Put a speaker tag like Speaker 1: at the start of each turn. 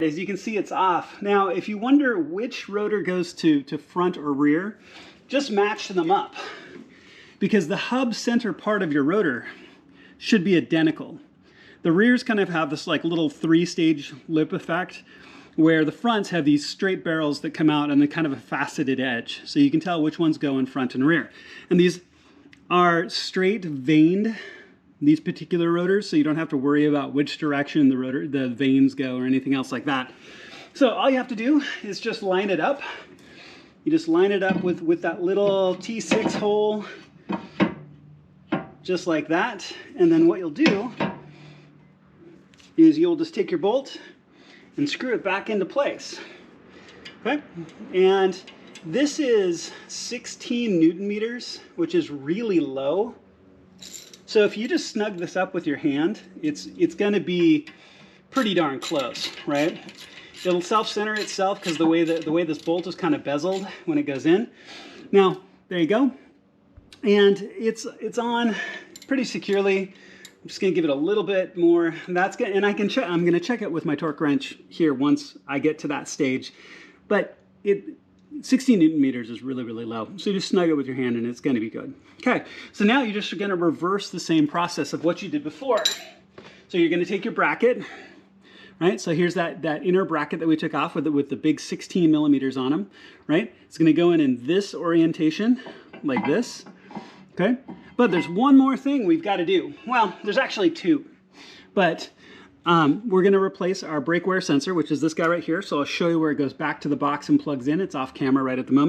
Speaker 1: As you can see, it's off. Now, if you wonder which rotor goes to front or rear, just match them up, because the hub center part of your rotor should be identical. The rears kind of have this like little three-stage lip effect, where the fronts have these straight barrels that come out and then kind of a faceted edge. So you can tell which ones go in front and rear. And these are straight vaned, these particular rotors, so you don't have to worry about which direction the vanes go or anything else like that. So all you have to do is just line it up. You just line it up with that little T6 hole, just like that. And then what you'll do is you'll just take your bolt and screw it back into place. Okay? And this is 16 Newton meters, which is really low. So if you just snug this up with your hand, it's going to be pretty darn close, right? It'll self-center itself because the way this bolt is kind of bezeled when it goes in. Now, there you go. And it's on pretty securely. I'm just going to give it a little bit more. That's good, and I'm going to check it with my torque wrench here once I get to that stage. But 16 Newton meters is really, really low. So you just snug it with your hand and it's going to be good. Okay, so now you're just going to reverse the same process of what you did before. So you're going to take your bracket, right? So here's that inner bracket that we took off with the big 16 millimeters on them, right? It's going to go in this orientation, like this, okay? But there's one more thing we've got to do. Well, there's actually two, but we're going to replace our brake wear sensor, which is this guy right here. So I'll show you where it goes back to the box and plugs in. It's off camera right at the moment.